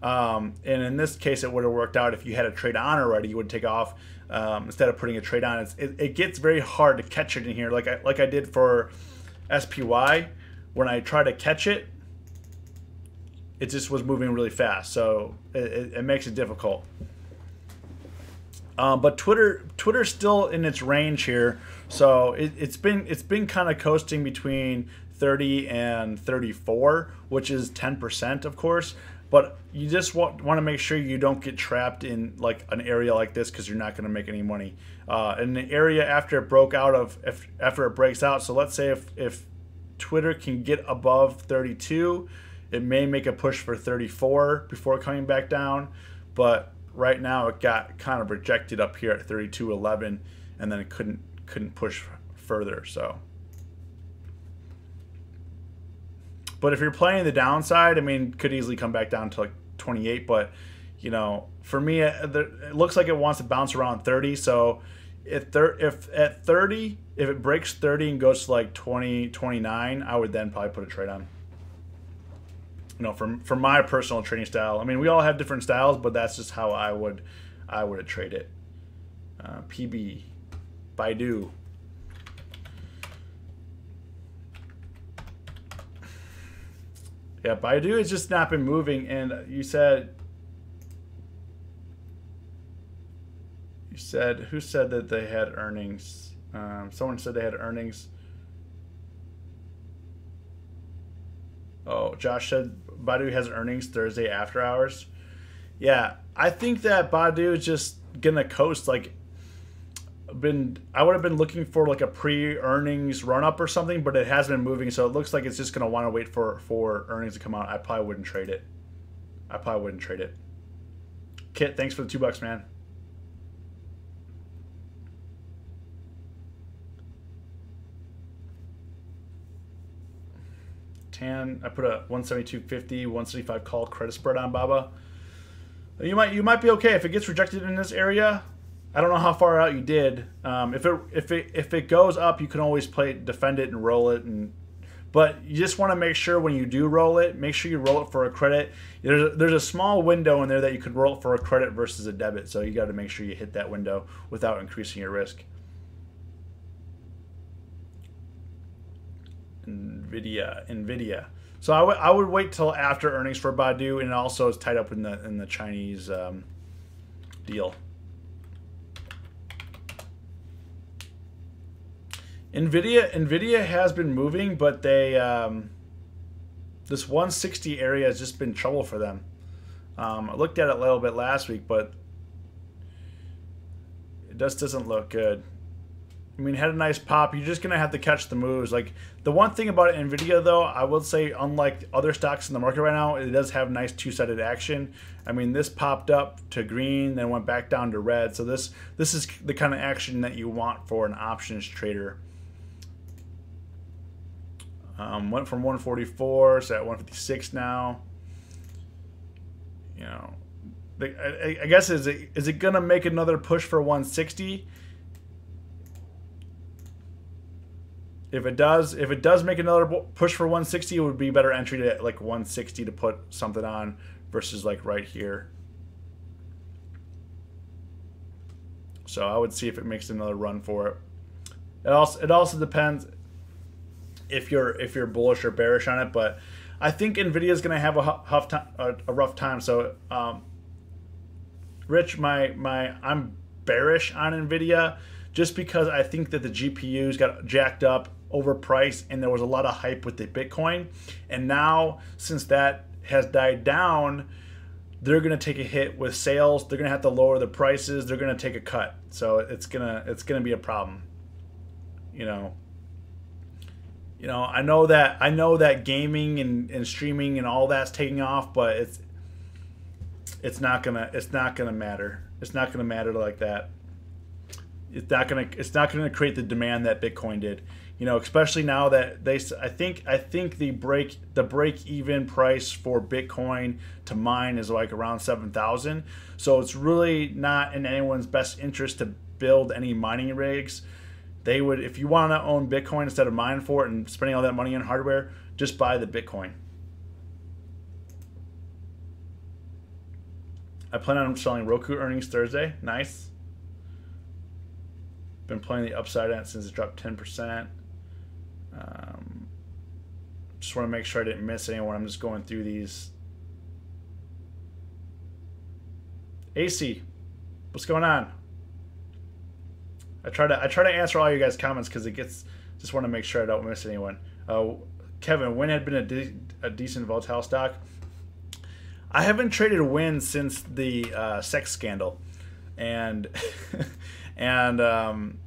Speaker 1: And in this case, it would have worked out if you had a trade on already. You would take off instead of putting a trade on. It gets very hard to catch it in here, like I did for SPY. When I try to catch it, it just was moving really fast, so it makes it difficult. But Twitter's still in its range here, so it's been kind of coasting between 30 and 34, which is 10%, of course. But you just want to make sure you don't get trapped in like an area like this, because you're not going to make any money. In the area after it broke out of, after it breaks out. So let's say if Twitter can get above 32, it may make a push for 34 before coming back down. But right now it got kind of rejected up here at 32.11, and then it couldn't push further. So, but if you're playing the downside, I mean, could easily come back down to like 28. But you know, for me, it looks like it wants to bounce around 30. So if at 30, if it breaks 30 and goes to like 20, 29, I would then probably put a trade on. You know, for my personal trading style. I mean, we all have different styles, but that's just how I would trade it. PB, Baidu. Yeah, Baidu has just not been moving. And you said who said that they had earnings? Someone said they had earnings. Oh, Josh said Baidu has earnings Thursday after hours. Yeah, I think that Baidu is just gonna coast. Like, I would have been looking for like a pre-earnings run-up or something, but it has been moving, so it looks like it's just gonna want to wait for earnings to come out. I probably wouldn't trade it. Kit, thanks for the $2, man. I put a 172.50, 175 call credit spread on Baba. You might be okay if it gets rejected in this area. I don't know how far out you did. If it goes up, you can always defend it and roll it. But you just want to make sure when you do roll it, make sure you roll it for a credit. There's a small window in there that you could roll it for a credit versus a debit. So you got to make sure you hit that window without increasing your risk. Nvidia. So I would wait till after earnings for Baidu, and it also is tied up in the Chinese deal. Nvidia has been moving, but they this 160 area has just been trouble for them. I looked at it a little bit last week, but it just doesn't look good. I mean, had a nice pop. You're just going to have to catch the moves. Like, the one thing about Nvidia, though, I will say, unlike other stocks in the market right now, it does have nice two-sided action. I mean, this popped up to green, then went back down to red. So this is the kind of action that you want for an options trader. Went from 144, so at 156 now. You know, I guess is it going to make another push for 160? If it does make another push for 160, it would be better entry to like 160 to put something on versus like right here. So I would see if it makes another run for it. It also depends if you're bullish or bearish on it, but I think Nvidia is going to have a rough time. So Rich, I'm bearish on Nvidia just because I think that the GPUs got jacked up, overpriced, and there was a lot of hype with the Bitcoin. And now, since that has died down, they're going to take a hit with sales. They're going to have to lower the prices. They're going to take a cut. So it's gonna be a problem. You know, I know that gaming and streaming and all that's taking off, but it's not gonna matter. It's not gonna matter like that. It's not gonna create the demand that Bitcoin did. Especially now that I think the break even price for Bitcoin to mine is like around 7,000. So it's really not in anyone's best interest to build any mining rigs. They would, if you want to own Bitcoin instead of mining for it and spending all that money on hardware, just buy the Bitcoin. I plan on selling Roku earnings Thursday. Nice. Been playing the upside on it since it dropped 10%. Just want to make sure I didn't miss anyone. I'm just going through these. AC, what's going on? I try to answer all you guys' comments because it gets. Just want to make sure I don't miss anyone. Kevin, Win had been a decent volatile stock. I haven't traded Win since the sex scandal, and and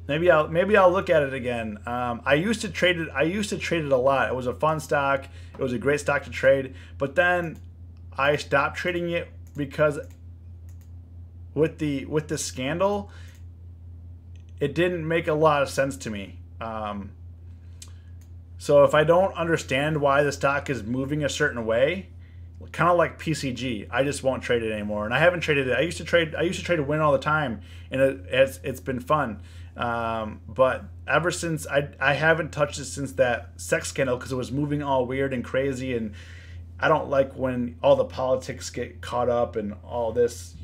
Speaker 1: maybe I'll look at it again. I used to trade it. I used to trade it a lot. It was a fun stock. It was a great stock to trade. But then I stopped trading it because with the scandal, it didn't make a lot of sense to me. So if I don't understand why the stock is moving a certain way, kind of like PCG, I just won't trade it anymore. And I haven't traded it. I used to trade a Win all the time, and it's been fun. But ever since I haven't touched it since that sex scandal because it was moving all weird and crazy, and I don't like when all the politics get caught up and all this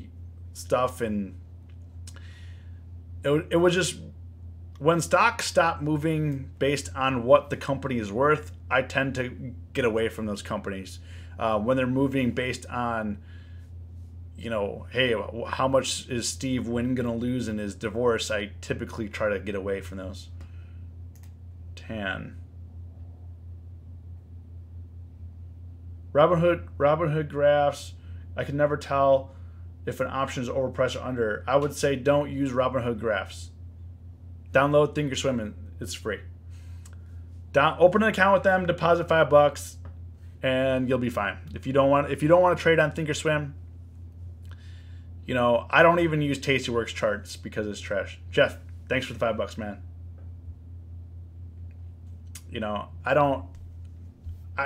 Speaker 1: stuff, and it was just when stocks stop moving based on what the company is worth, I tend to get away from those companies. When they're moving based on, hey, how much is Steve Wynn going to lose in his divorce, I typically try to get away from those. 10. Robinhood graphs, I can never tell if an option is overpriced or under. I would say don't use Robinhood graphs. Download Thinkorswim, it's free. Open an account with them, deposit $5, and you'll be fine. If you don't want to trade on Thinkorswim, I don't even use Tastyworks charts because it's trash. Jeff, thanks for the $5, man.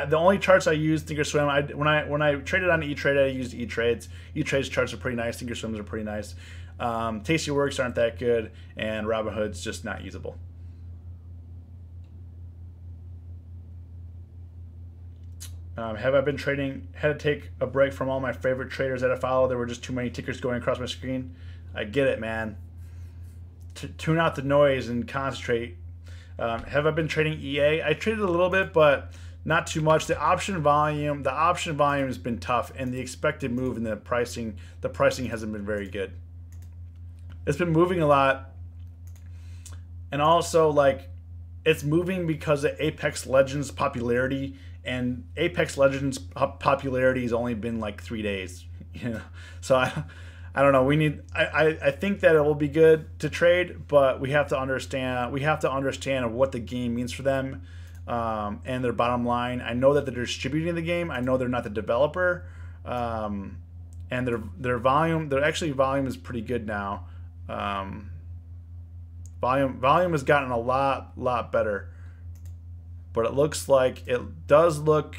Speaker 1: The only charts I use Thinkorswim. When I traded on E-Trade, I used E-Trades. E-Trade's charts are pretty nice. Thinkorswim's are pretty nice. Tastyworks aren't that good, and Robinhood's just not usable. Have I been trading? Had to take a break from all my favorite traders that I follow. There were just too many tickers going across my screen. I get it, man. Tune out the noise and concentrate. Have I been trading EA? I traded a little bit, but not too much. The option volume has been tough, and the expected move in the pricing hasn't been very good. It's been moving a lot, and also it's moving because of Apex Legends popularity, and Apex Legends popularity has only been 3 days. So I don't know. I think that it will be good to trade, but we have to understand what the game means for them, and their bottom line. I know that they're distributing the game. I know they're not the developer, and their volume is pretty good now. Volume has gotten a lot better, but it looks like it does look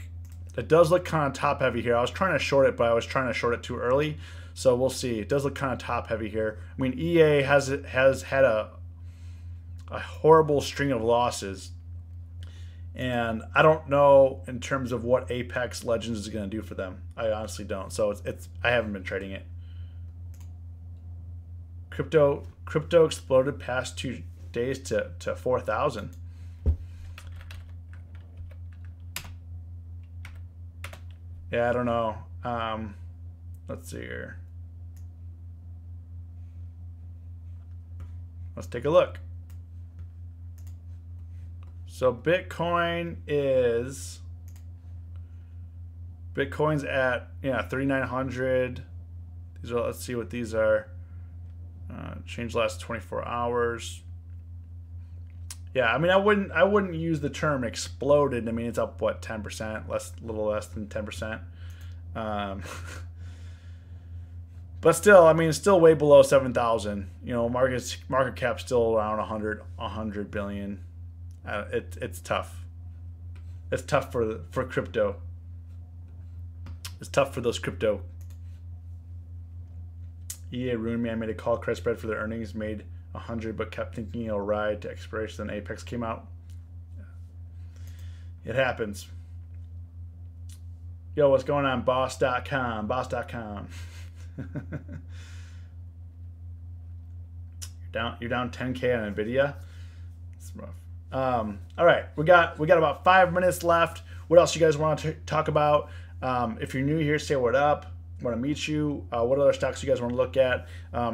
Speaker 1: kind of top heavy here. I was trying to short it, but I was trying to short it too early, so we'll see. It does look kind of top heavy here. I mean, EA has had a horrible string of losses, and I don't know in terms of what Apex Legends is going to do for them. I honestly don't. So I haven't been trading it. Crypto exploded past 2 days to 4,000. Yeah, I don't know. Let's see here. Let's take a look. So Bitcoin's at 3,900. Let's see what these are. Change last 24 hours. Yeah, I mean, I wouldn't use the term exploded. I mean, it's up what, 10%, a little less than 10%. Um, but still, I mean, it's still way below 7,000. You know, market cap still around 100 billion. It's tough. It's tough for crypto. It's tough for those crypto. EA ruined me. I made a call credit spread for their earnings, made 100, but kept thinking it'll ride to expiration. Then Apex came out. It happens. Yo, what's going on? Boss.com. Boss.com. You're down 10K on Nvidia. It's rough. All right, we got about 5 minutes left. What else you guys want to talk about? If you're new here, say what up. Want to meet you. What other stocks you guys want to look at?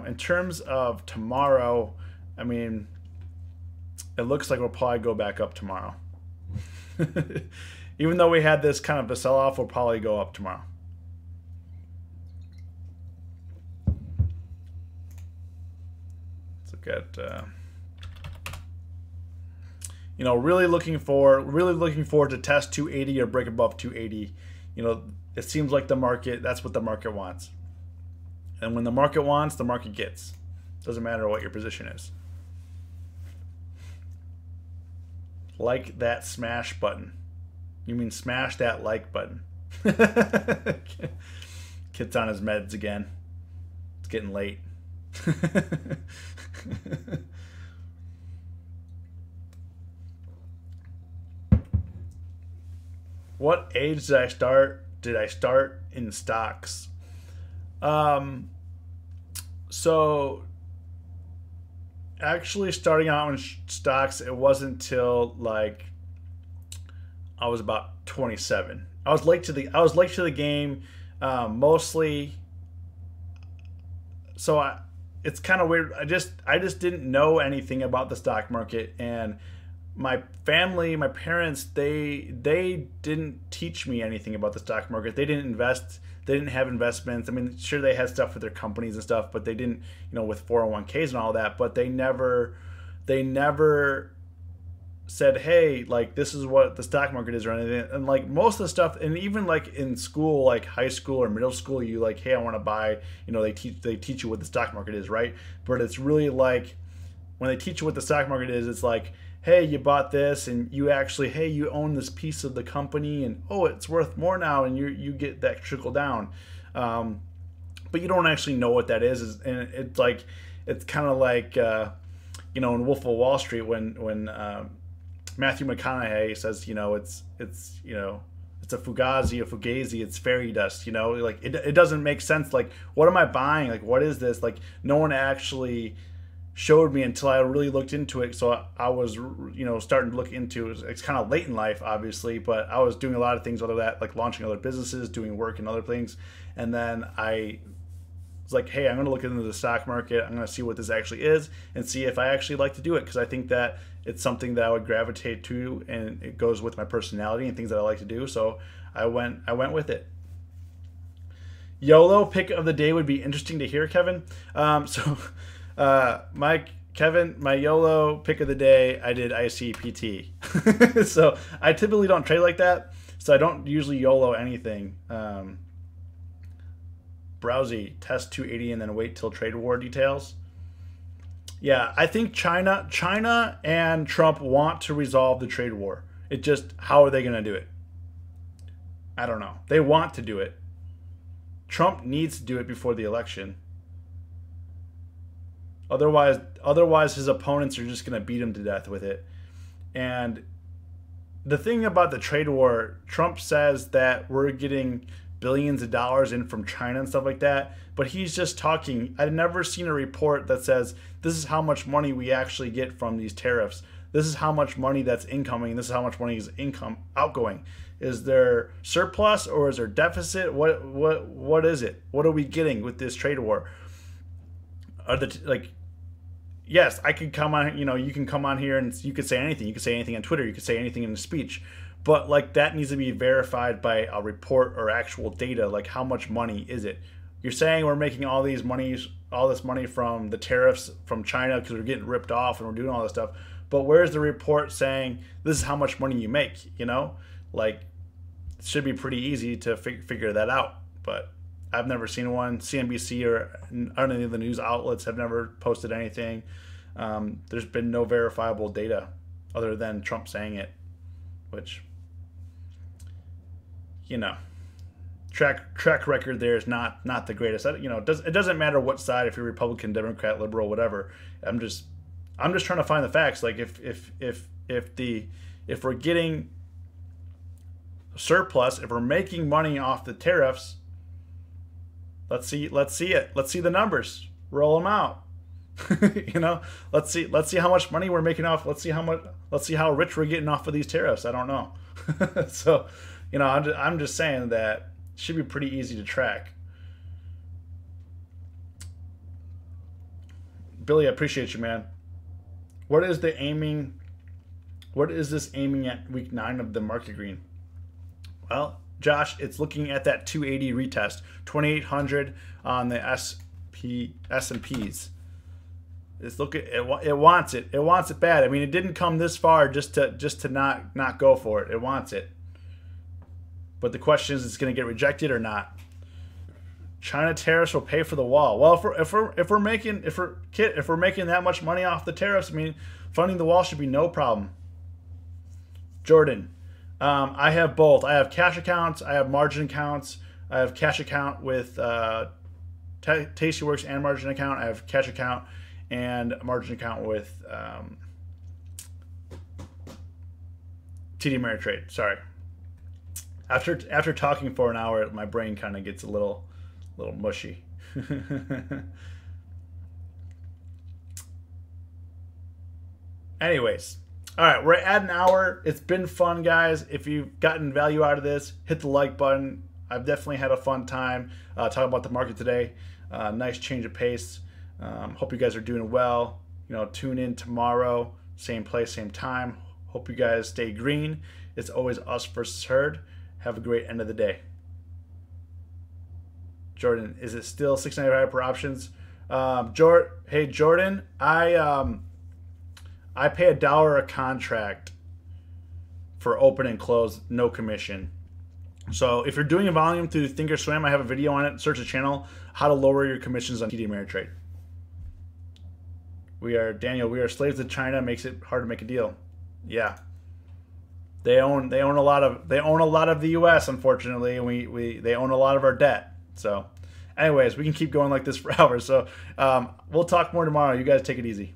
Speaker 1: In terms of tomorrow, I mean, it looks like we'll probably go back up tomorrow. Even though we had this kind of a sell-off, we'll probably go up tomorrow. Let's look at, you know, really looking forward to test 280 or break above 280. You know, it seems like that's what the market wants. And when the market wants, the market gets. Doesn't matter what your position is. Like that smash button. You mean smash that like button. Kid's on his meds again. It's getting late. What age did I start? Did I start in stocks? So actually starting out in stocks, it wasn't till like I was about 27. I was late to the game, mostly. So it's kind of weird. I just didn't know anything about the stock market, and my family, my parents, they didn't teach me anything about the stock market. They didn't invest. They didn't have investments. I mean, sure, they had stuff with their companies and stuff, but they didn't, you know, with 401ks and all that. But they never said, hey, like, this is what the stock market is or anything. And like most of the stuff, and even like in school, like high school or middle school, you like, hey, I want to buy, you know, they teach you what the stock market is, right? But it's really like when they teach you what the stock market is, it's like, hey, you bought this and you actually, hey, you own this piece of the company and oh, it's worth more now, and you get that trickle down. But you don't actually know what that is. And it's like, it's kind of like, you know, in Wolf of Wall Street when Matthew McConaughey says, you know, it's you know, it's a fugazi, it's fairy dust, you know, like it doesn't make sense. Like, what am I buying? Like, what is this? Like, no one actually showed me until I really looked into it. So I was, you know, starting to look into it. It's kind of late in life, obviously, but I was doing a lot of things other than that, like launching other businesses, doing work and other things. And then I was like, hey, I'm going to look into the stock market. I'm going to see what this actually is and see if I actually like to do it, because I think that it's something that I would gravitate to and it goes with my personality and things that I like to do. So I went with it. YOLO pick of the day would be interesting to hear, Kevin. My YOLO pick of the day, I did ICPT. So I typically don't trade like that. So I don't usually YOLO anything. Browsy, test 280 and then wait till trade war details. Yeah, I think China and Trump want to resolve the trade war. It just, how are they going to do it? I don't know. They want to do it. Trump needs to do it before the election. Otherwise his opponents are just going to beat him to death with it. And the thing about the trade war, Trump says that we're getting billions of dollars in from China and stuff like that, but he's just talking. I've never seen a report that says this is how much money we actually get from these tariffs. This is how much money that's incoming. This is how much money is outgoing. Is there surplus or is there deficit? What is it? What are we getting with this trade war? Are yes, I could come on, you know, you can come on here and you could say anything. You could say anything on Twitter. You could say anything in a speech. But like that needs to be verified by a report or actual data. Like, how much money is it? You're saying we're making all this money from the tariffs from China because we're getting ripped off and we're doing all this stuff. But where's the report saying this is how much money you make? You know, like, it should be pretty easy to figure that out. but I've never seen one. CNBC or any of the news outlets have never posted anything. There's been no verifiable data other than Trump saying it, which, you know, track record there is not the greatest. You know, it doesn't matter what side, if you're Republican, Democrat, liberal, whatever. I'm just trying to find the facts. Like if we're getting surplus, if we're making money off the tariffs, let's see it. Let's see the numbers. Roll them out. You know, let's see how much money we're making off. Let's see how rich we're getting off of these tariffs. I don't know. So, you know, I'm just saying that it should be pretty easy to track. Billy, I appreciate you, man. What is this aiming at week 9 of the market green? Well, Josh, it's looking at that 280 retest, 2,800 on the S&Ps. It's it wants it. It wants it bad. I mean, it didn't come this far just to not go for it. It wants it. But the question is, it's going to get rejected or not. China tariffs will pay for the wall. Well, if we're making that much money off the tariffs, I mean, funding the wall should be no problem. Jordan, I have both. I have cash accounts. I have margin accounts. I have cash account with Tastyworks and margin account. I have cash account and margin account with TD Ameritrade. Sorry. After talking for an hour, my brain kind of gets a little mushy. Anyways, all right, we're at an hour. It's been fun, guys. If you've gotten value out of this, hit the like button. I've definitely had a fun time talking about the market today. Nice change of pace. Hope you guys are doing well. You know, tune in tomorrow, same place, same time. Hope you guys stay green. It's always us versus herd. Have a great end of the day. Jordan, is it still $6.95 per options? Hey Jordan, I pay $1 a contract for open and close, no commission. So if you're doing a volume through Thinkorswim, I have a video on it. Search the channel, how to lower your commissions on TD Ameritrade. We are slaves to China. Makes it hard to make a deal. Yeah. They own a lot of the U.S. unfortunately, and they own a lot of our debt. So, anyways, we can keep going like this for hours. So, we'll talk more tomorrow. You guys take it easy.